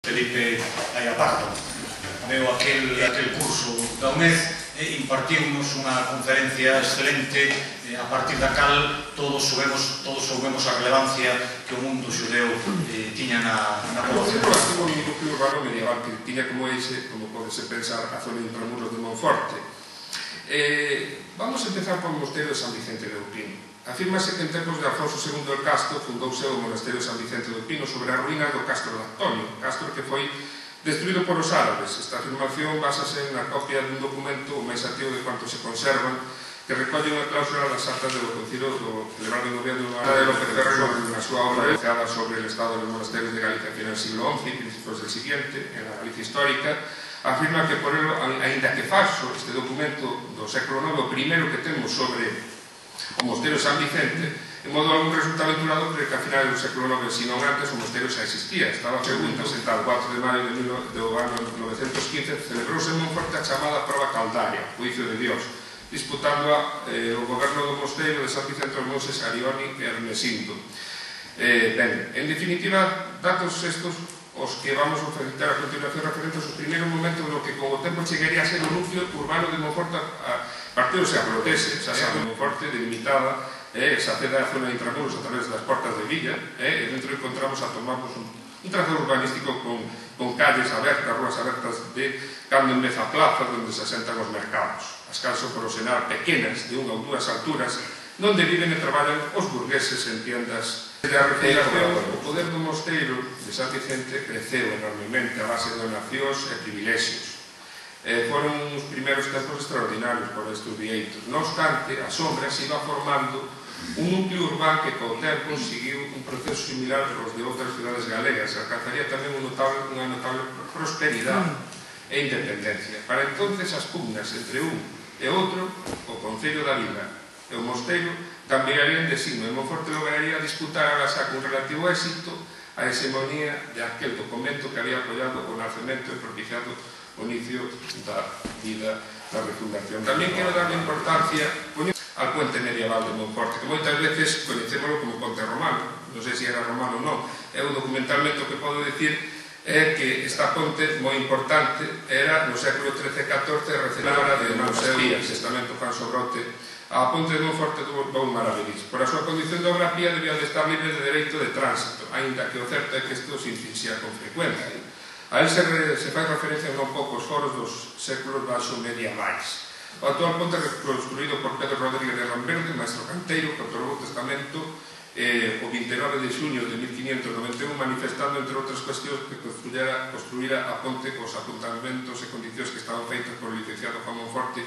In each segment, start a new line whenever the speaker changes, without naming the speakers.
Felipe Ayapardo veo aquel curso da UNED e impartimos unha conferencia excelente a partir da cal todos soubemos a relevancia que o mundo xudeu tiña na población.
Estivo un núcleo urbano medieval que tiña como eixe, como podese pensar, a zona de Intramuros de Monforte. Vamos a empezar por o mosteiro de San Vicente de Upino. Afírmase que en tempos de Afonso II el Castro fundouse o monasterio de San Vicente de Upino sobre a ruína do Castro de Antonio, castro que foi destruído por os árabes. Esta afirmación basase na copia dun documento o máis antigo de cuanto se conservan que recolle unha cláusula das actas do concilio celebrado en gobierno de López de Ferro na súa obra realizada sobre el estado dos monasterios de Galicia a final del siglo XI e principios del siguiente, en la Galicia histórica, afirma que por ello, ainda que falso, este documento do século IX, o primeiro que temos sobre o mosteiro de San Vicente, en modo algún resulta aventurado, pero que a final do século IX, se non antes, o mosteiro xa existía. Estaba pregunta sentado 4 de maio do ano 915, celebrouse en Monforte a chamada Proba Caldaria, juicio de Dios, disputando o goberno do mosteiro de San Vicente aos monses Arioni e Hermesindo. Ben, en definitiva, datos estos os que vamos a facilitar a continuación referentes aos primeiros momentos no que con o tempo chegaría a ser o núcleo urbano de Monforte partidos e a protese, xa sabe, Monforte, delimitada, se accede a zona de Intramuros a través das portas de Villa, e dentro encontramos a tomarmos un trazado urbanístico con calles abertas, ruas abertas de cando empeza a plaza, onde se asentan os mercados. As casas por osenar pequenas, de unha ou dúas alturas, onde viven e traballan os burgueses en tiendas. Desde a refundación, o poder do mosteiro de San Vicente creceu enormemente a base de donacións e privilexios. Foron uns primeiros tempos extraordinarios por estes dieitos. Non obstante, a sombra se iba formando un núcleo urbano que co tempo seguiu un proceso similar aos de outras cidades galegas. Alcanzaría tamén unha notable prosperidade e independencia. Para entonces as pugnas entre un e outro, o Concello da Vila e o mosteiro, cambiarían de signo. En Monforte lograría disputar a xa con relativo éxito a hegemonía de aquel documento que había apoiado o nacemento e propiciado o inicio da vida da refundación. Tamén quero darle importancia ao puente medieval de Monforte, que moitas veces coñecémolo como Ponte Romano. Non sei se era romano ou non. Eu documentalmente o que podo decir é que esta ponte moi importante era no século XIII-XIV recenada de Museo Díaz, Testamento Juan Sobrote. A ponte de Monforte tuvo dous maravillis. Por a súa condición de obra pía debía de estar libre de dereito de tránsito, aínda que o certo é que isto se infringía con frecuencia. A él se fai referencia en non poucos foros dos séculos baixo medievais. O actual ponte construído por Pedro Rodríguez de Ramberde, maestro canteiro, que otorgou o testamento o 29 de xuño de 1591, manifestando, entre outras cuestións, que construíra a ponte cos apuntamentos e condicións que estaban feitas por o licenciado Juan Monforte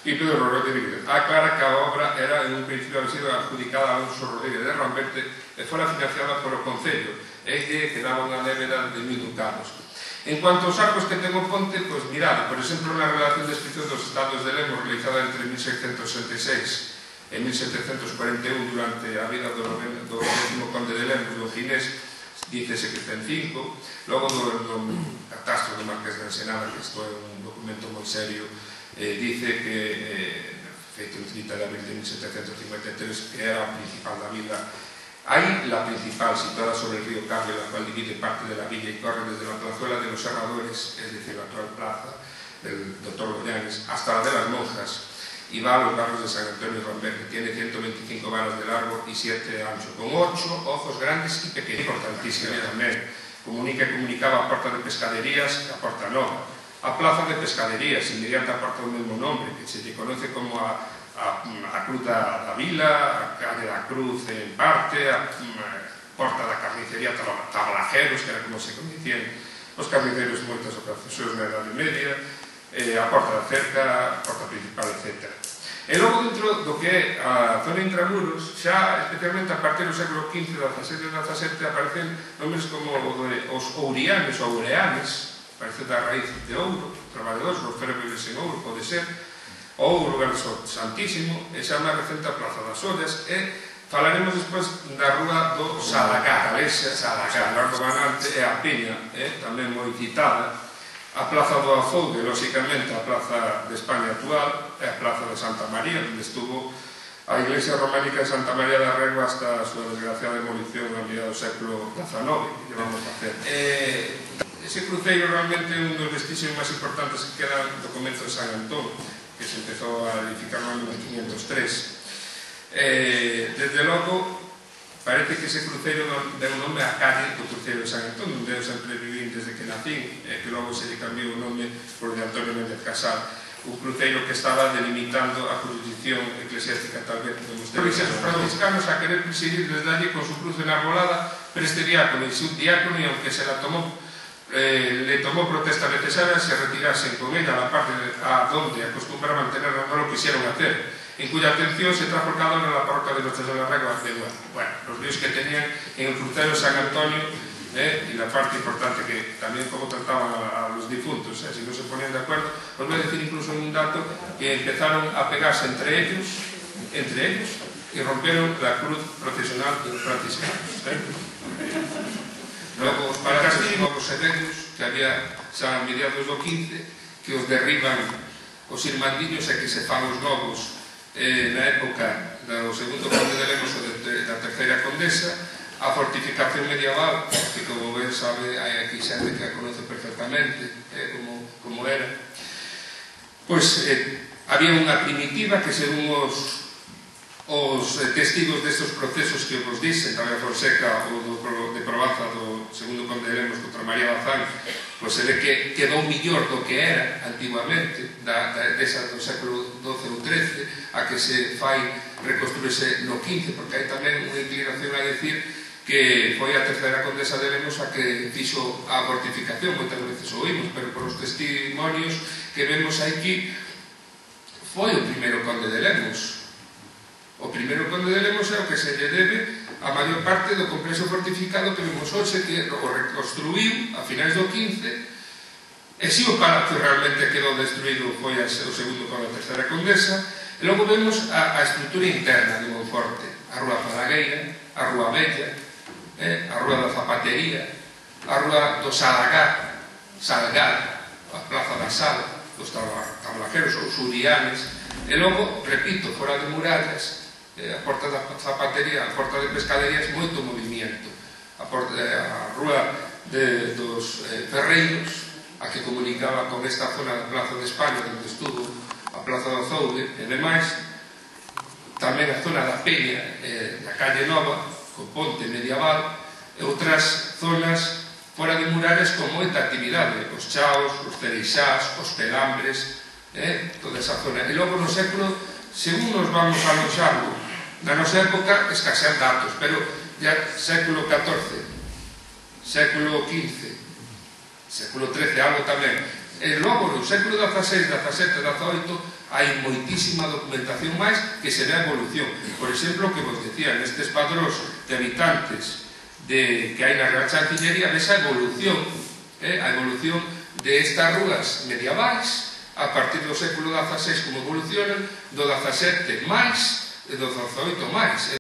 e Pedro Rodríguez. Aclara que a obra era en un principio había sido adjudicada a Alonso Rodríguez de Ramberte e fora financiada por o Concello, e que daba unha débeda de 1000 ducados. En cuanto aos arcos que ten o ponte, pois mirade, por exemplo, na relación de descripción dos estados de Lemos realizada entre 1666 e 1741 durante a vida do último conde de Lemos, do Ginés, dícese que ten 5, logo do catastro do Marqués de Ensenada, que isto é un documento moi serio, dice que, feito en 30 de abril de 1753, que era a principal da vila. Hai la principal, situada sobre el río Carle, la cual divide parte de la villa y corre desde la plazuela de los Serradores, es decir, la actual plaza del Dr. Loyanes, hasta la de las Monjas, y va a los barrios de San Antonio y Ramberte. Tiene 125 varas de largo y 7 de ancho, con 8 ojos grandes y pequeños, importantísima tamén. Comunicaba a Porta de Pescaderías e a Porta Nova. A Plaza de Pescaderías, inmediata a porta do mesmo nombre, que se lle conoce como a Cruz da Vila, a Calle da Cruz en parte, a Porta da Carnicería Tablajeros, que era como se coñecían os carniceiros en moitas ocasións na Edade Media, a Porta da Cerca, a Porta Principal, etc. E logo dentro do que é a zona de Intramuros, xa especialmente a partir do século XV, XVI e XVII, aparecen nomes como os ourianes ou oureanes, parece da raíz de ouro, traballadores, os férbeles en ouro, pode ser, ou o lugar santísimo, e xa máis recente a Plaza das Ollas, e falaremos despois da rúa do Salacá, Largo Banante e a Peña, tamén moi citada, a Plaza do Azougue, lóxicamente a Plaza de España actual, e a Plaza de Santa María, onde estuvo a Iglesia Románica de Santa María da Regua hasta a súa desgraciada demolición a mediados do século XIX, que llevamos a hacer. Ese cruceiro realmente é un dos vestixios máis importantes que quedan do comezo de San Antón, que se empezou a edificar no ano 1503. Desde logo, parece que ese cruceiro deu nome á calle do Cruceiro de San Antón, onde eu sempre vivín desde que nacín, que logo se lle cambiou o nome por de Antonio Méndez Casal, un cruceiro que estaba delimitando a jurisdicción eclesiástica tal vez dos religiosos franciscanos a querer presidir desde allí con su cruz enarbolada, pero este diácono y su diácono, y aunque se la tomó le tomó protesta necesaria, se retirasen con ella a la parte a donde acostumbraban tenerla, no lo quisieron hacer, en cuya atención se trajo cada uno a la parroquia de Nuestra Señora de Guadalajara. Bueno, los líos que tenían en el crucero de San Antonio y la parte importante que también cómo trataban a los difuntos, si no se ponían de acuerdo. Os voy a decir incluso un dato que empezaron a pegarse entre ellos y rompieron la cruz procesional de los franciscanos. Luego os paraches novos eventos que había xa a mediados do 15 que os derriban os irmandiños e que se fan os novos na época do segundo conde de Lemos ou da terceira condesa, a fortificación medieval, que como ben sabe hai aquí xente que a conoce perfectamente como era, pois había unha primitiva que según os testigos destes procesos que vos dixen, David Fonseca ou de Provenza do segundo conde de Lemos contra María Bazán, pois se ve que quedou millor do que era antiguamente, desa do século XII ou XIII, a que se fai reconstruirse no XV, porque hai tamén unha inclinación a decir que foi a terceira condesa de Lemos a que fixo a fortificación, moitas veces oímos, pero por os testimonios que vemos aquí, foi o primeiro conde de Lemos. O primeiro conde de Lemos é o que se lle debe a maior parte do complexo fortificado que vemos hoxe, que o reconstruiu a finais do XV, e si o palacio realmente quedou destruído foi o segundo con a terceira condesa, e logo vemos a estrutura interna de Monforte, a Rúa Falagueira, a Rúa Bella, a Rúa da Zapatería, a Rúa do Salgar, a Plaza da Sala, os tablajeros ou surianes, e logo, repito, fora de murallas, a porta da Zapatería, a porta de Pescaderías, moito movimiento. A rúa dos Ferreiros, a que comunicaba con esta zona da Plaza de España, onde estuvo a Plaza do Zoude e demais. Tamén a zona da Peña, da Calle Nova, co ponte medieval, e outras zonas fora de murallas con moita actividade. Os chaos, os cereixás, os pelambres, toda esa zona. E logo no século, según nos vamos a aloxarlo, na nosa época escasean datos, pero ya século XIV, século XV, século XIII, algo tamén. E logo no século XVI, XVII, XVIII, hai moitísima documentación máis que se ve a evolución. Por exemplo, que vos decía, nestes padróns de habitantes que hai na Real Chancillería, ves a evolución de estas rúas medievais a partir do século XVI como evolucionan, do XVII máis e do XVIII máis.